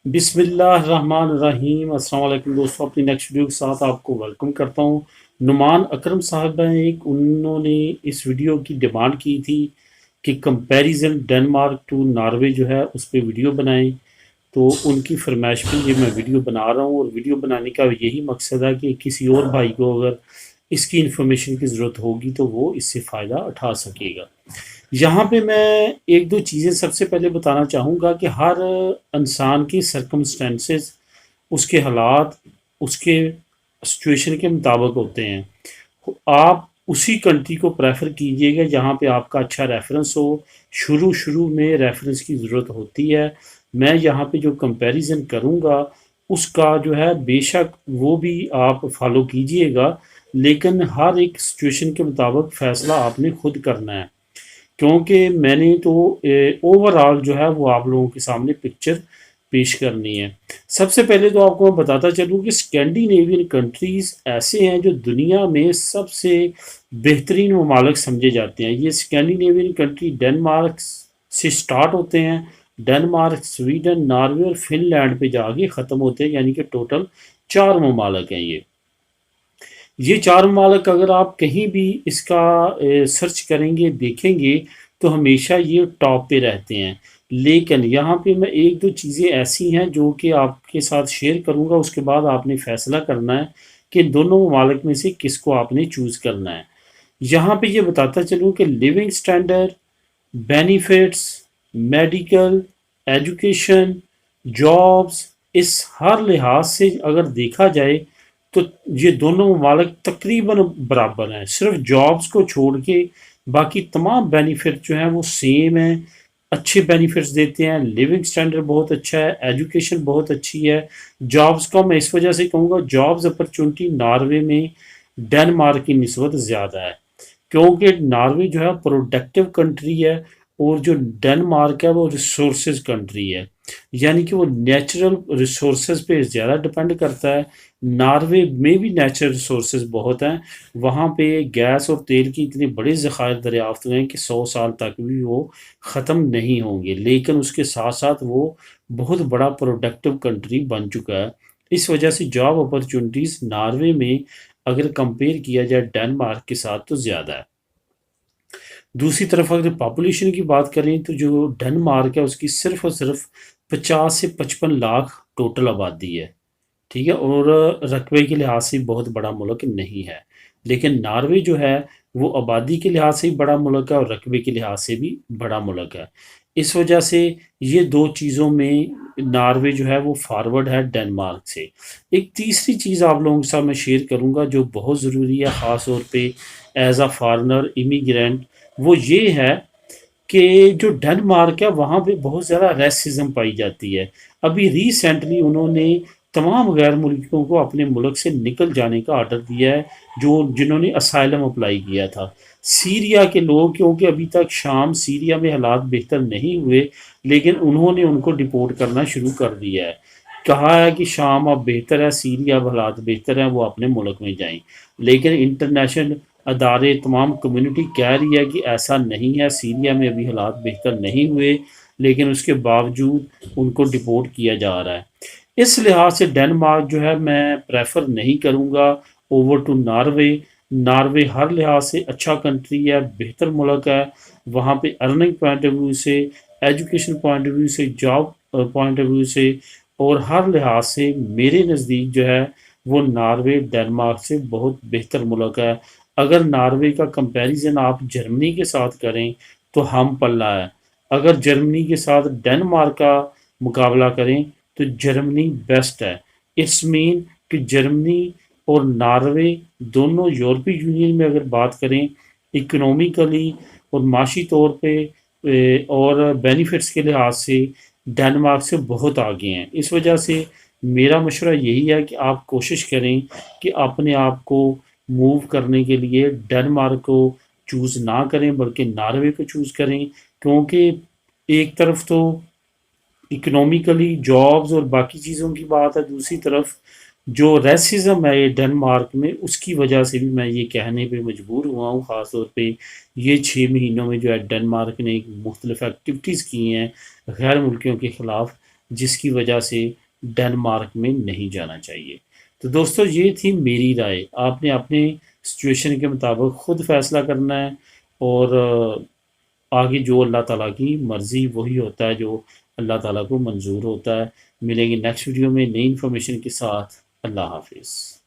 بسم اللہ الرحمن الرحیم۔ السلام علیکم دوستوں، اپنی نیکسٹ ویڈیو کے ساتھ آپ کو ویلکم کرتا ہوں۔ نعمان اکرم صاحب ہیں انہوں نے اس ویڈیو کی ڈیمانڈ کی تھی کہ کمپیریزن ڈنمارک ٹو ناروے جو ہے اس پہ ویڈیو بنائیں، تو ان کی فرمائش پہ یہ میں ویڈیو بنا رہا ہوں۔ اور ویڈیو بنانے کا یہی مقصد ہے کہ کسی اور بھائی کو اگر اس کی انفارمیشن کی ضرورت ہوگی تو وہ اس سے فائدہ اٹھا سکے گا۔ یہاں پہ میں ایک دو چیزیں سب سے پہلے بتانا چاہوں گا کہ ہر انسان کی سرکمسٹینسز، اس کے حالات، اس کے سچویشن کے مطابق ہوتے ہیں۔ آپ اسی کنٹری کو پریفر کیجئے گا جہاں پہ آپ کا اچھا ریفرنس ہو۔ شروع میں ریفرنس کی ضرورت ہوتی ہے۔ میں یہاں پہ جو کمپیریزن کروں گا اس کا جو ہے بے شک وہ بھی آپ فالو کیجئے گا، لیکن ہر ایک سچویشن کے مطابق فیصلہ آپ نے خود کرنا ہے، کیونکہ میں نے تو اوورآل جو ہے وہ آپ لوگوں کے سامنے پکچر پیش کرنی ہے۔ سب سے پہلے تو آپ کو میں بتاتا چلوں کہ اسکینڈینیوین کنٹریز ایسے ہیں جو دنیا میں سب سے بہترین ممالک سمجھے جاتے ہیں۔ یہ اسکینڈینیوین کنٹری ڈنمارک سے سٹارٹ ہوتے ہیں، ڈنمارک، سویڈن، ناروے اور فن لینڈ پہ جا کے ختم ہوتے ہیں، یعنی کہ ٹوٹل 4 ممالک ہیں یہ 4 ممالک اگر آپ کہیں بھی اس کا سرچ کریں گے، دیکھیں گے تو ہمیشہ یہ ٹاپ پہ رہتے ہیں۔ لیکن یہاں پہ میں ایک دو چیزیں ایسی ہیں جو کہ آپ کے ساتھ شیئر کروں گا، اس کے بعد آپ نے فیصلہ کرنا ہے کہ ان دونوں ممالک میں سے کس کو آپ نے چوز کرنا ہے۔ یہاں پہ یہ بتاتا چلوں کہ living standard, benefits, medical, education, jobs, اس ہر لحاظ سے اگر دیکھا جائے تو یہ دونوں ممالک تقریباً برابر ہیں۔ صرف جابز کو چھوڑ کے باقی تمام بینیفٹ جو ہیں وہ سیم ہیں، اچھے بینیفٹس دیتے ہیں۔ لیونگ سٹینڈرڈ بہت اچھا ہے، ایجوکیشن بہت اچھی ہے۔ جابز کا میں اس وجہ سے کہوں گا، جابز اپرچونٹی ناروے میں ڈنمارک کی نسبت زیادہ ہے، کیونکہ ناروے جو ہے پروڈکٹیو کنٹری ہے اور جو ڈنمارک ہے وہ ریسورسز کنٹری ہے، یعنی کہ وہ نیچرل ریسورسز پہ زیادہ ڈپینڈ کرتا ہے۔ ناروے میں بھی نیچرل ریسورسز بہت ہیں، وہاں پہ گیس اور تیل کی اتنے بڑے ذخائر دریافت ہوئے ہیں کہ 100 سال تک بھی وہ ختم نہیں ہوں گے، لیکن اس کے ساتھ ساتھ وہ بہت بڑا پروڈکٹیو کنٹری بن چکا ہے۔ اس وجہ سے جاب اپرچونٹیز ناروے میں اگر کمپیئر کیا جائے ڈنمارک کے ساتھ تو زیادہ ہے۔ دوسری طرف اگر پاپولیشن کی بات کریں تو جو ڈنمارک ہے اس کی صرف اور صرف 50 سے 55 لاکھ ٹوٹل آبادی ہے، ٹھیک ہے، اور رقبے کے لحاظ سے بہت بڑا ملک نہیں ہے۔ لیکن ناروے جو ہے وہ آبادی کے لحاظ سے بڑا ملک ہے اور رقبے کے لحاظ سے بھی بڑا ملک ہے۔ اس وجہ سے یہ دو چیزوں میں ناروے جو ہے وہ فارورڈ ہے ڈنمارک سے۔ ایک تیسری چیز آپ لوگوں کے ساتھ میں شیئر کروں گا جو بہت ضروری ہے، خاص طور پہ ایز اے فارنر امیگرینٹ، وہ یہ ہے کہ جو ڈنمارک ہے وہاں پہ بہت زیادہ ریسزم پائی جاتی ہے۔ ابھی ریسنٹلی انہوں نے تمام غیر ملکیوں کو اپنے ملک سے نکل جانے کا آرڈر دیا ہے، جنہوں نے اسائلم اپلائی کیا تھا۔ سیریا کے لوگ، کیونکہ ابھی تک شام سیریا میں حالات بہتر نہیں ہوئے، لیکن انہوں نے ان کو ڈپورٹ کرنا شروع کر دیا ہے، کہا ہے کہ شام اب بہتر ہے، سیریا اب حالات بہتر ہیں، وہ اپنے ملک میں جائیں۔ لیکن انٹرنیشنل ادارے، تمام کمیونٹی کہہ رہی ہے کہ ایسا نہیں ہے، سیریا میں ابھی حالات بہتر نہیں ہوئے، لیکن اس کے باوجود ان کو ڈپورٹ کیا جا رہا ہے۔ اس لحاظ سے ڈنمارک جو ہے میں پریفر نہیں کروں گا اوور ٹو ناروے۔ ناروے ہر لحاظ سے اچھا کنٹری ہے، بہتر ملک ہے، وہاں پہ ارننگ پوائنٹ آف ویو سے، ایجوکیشن پوائنٹ آف ویو سے، جاب پوائنٹ آف ویو سے، اور ہر لحاظ سے میرے نزدیک جو ہے وہ ناروے ڈنمارک سے بہت بہتر ملک ہے۔ اگر ناروے کا کمپیریزن آپ جرمنی کے ساتھ کریں تو ہم پلہ ہے، اگر جرمنی کے ساتھ ڈنمارک کا مقابلہ کریں تو جرمنی بیسٹ ہے۔ اٹس مین کہ جرمنی اور ناروے دونوں یورپی یونین میں اگر بات کریں اکنومیکلی اور معاشی طور پہ اور بینیفٹس کے لحاظ سے ڈنمارک سے بہت آگے ہیں۔ اس وجہ سے میرا مشورہ یہی ہے کہ آپ کوشش کریں کہ اپنے آپ کو موو کرنے کے لیے ڈنمارک کو چوز نہ کریں بلکہ ناروے کو چوز کریں، کیونکہ ایک طرف تو اکنومیکلی جابز اور باقی چیزوں کی بات ہے، دوسری طرف جو ریسزم ہے ڈنمارک میں، اس کی وجہ سے بھی میں یہ کہنے پہ مجبور ہوا ہوں، خاص طور پہ یہ 6 مہینوں میں جو ہے ڈنمارک نے مختلف ایکٹیویٹیز کی ہیں غیر ملکیوں کے خلاف، جس کی وجہ سے ڈنمارک میں نہیں جانا چاہیے۔ تو دوستو یہ تھی میری رائے، آپ نے اپنے سچویشن کے مطابق خود فیصلہ کرنا ہے، اور آگے جو اللہ تعالیٰ کی مرضی وہی ہوتا ہے جو اللہ تعالیٰ کو منظور ہوتا ہے۔ ملیں گے نیکسٹ ویڈیو میں نئی انفارمیشن کے ساتھ۔ اللہ حافظ۔